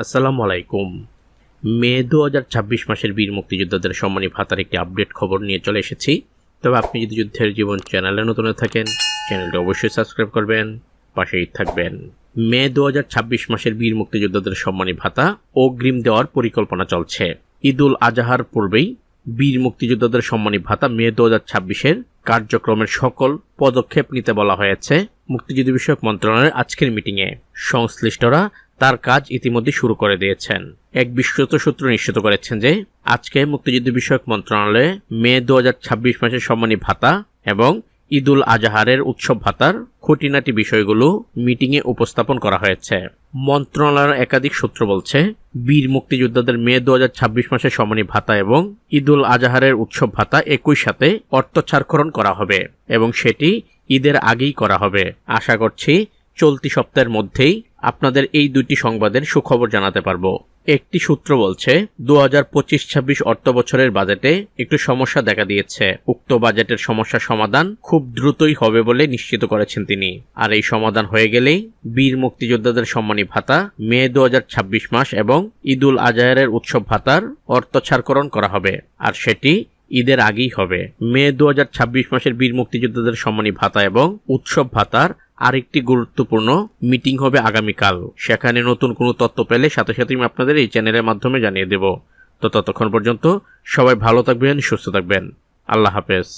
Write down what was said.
আসসালামু আলাইকুম। মে 2026 মাসের বীর মুক্তিযোদ্ধাদের সম্মানী ভাতার একটি আপডেট খবর নিয়ে চলে এসেছি। তবে আপনি যদি যুদ্ধের জীবন চ্যানেলে নতুন হয়ে থাকেন, চ্যানেলটি অবশ্যই সাবস্ক্রাইব করবেন, পাশেই থাকবেন। মে 2026 মাসের বীর মুক্তিযোদ্ধাদের সম্মানী ভাতা অগ্রিম দেওয়ার পরিকল্পনা চলছে। ঈদুল আজহার পূর্বেই বীর মুক্তিযোদ্ধাদের সম্মানী ভাতা মে 2026-এর কার্যক্রমের সকল পদক্ষেপ নিতে বলা হয়েছে মুক্তিযুদ্ধ বিষয়ক মন্ত্রণালয়ের আজকের মিটিংয়ে। সংশ্লিষ্টরা তার কাজ ইতিমধ্যে শুরু করে দিয়েছেন। এক বিশ্বস্ত সূত্র নিশ্চিত করেছেন যে আজকে মুক্তিযুদ্ধ বিষয়ক মন্ত্রণালয়ে মে 2026 মাসের সম্মানী ভাতা এবং ঈদুল আজহারের উৎসব ভাতার খুঁটিনাটি বিষয়গুলো মিটিংয়ে উপস্থাপন করা হয়েছে। মন্ত্রণালয়ের একাধিক সূত্র বলছে, বীর মুক্তিযোদ্ধাদের মে 2026 মাসের সম্মানী ভাতা এবং ঈদুল আজহারের উৎসব ভাতা একই সাথে অর্থ ছাড়করণ করা হবে এবং সেটি ঈদের আগেই করা হবে। আশা করছি চলতি সপ্তাহের মধ্যেই আপনাদের এই দুটি সংবাদের সুখবর জানাতে পারবো। একটি সূত্র বলছে 2025-26 অর্থ বছরের বাজেটে একটু সমস্যা দেখা দিয়েছে। উক্ত বাজেটের সমস্যা সমাধান খুব দ্রুতই হবে বলে নিশ্চিত করেছেন তিনি। আর এই সমাধান হয়ে গেলেই বীর মুক্তিযোদ্ধাদের সম্মানী ভাতা মে 2026 মাস এবং ঈদুল আজহারের উৎসব ভাতার অর্থ ছাড়করণ করা হবে, আর সেটি ঈদের আগেই হবে। মে 2026 মাসের বীর মুক্তিযোদ্ধাদের সম্মানী ভাতা এবং উৎসব ভাতার আরেকটি গুরুত্বপূর্ণ মিটিং হবে আগামীকাল। সেখানে নতুন কোনো তথ্য পেলে সাথে সাথে আমি আপনাদের এই চ্যানেলের মাধ্যমে জানিয়ে দেব। তো ততক্ষণ পর্যন্ত সবাই ভালো থাকবেন, সুস্থ থাকবেন। আল্লাহ হাফেজ।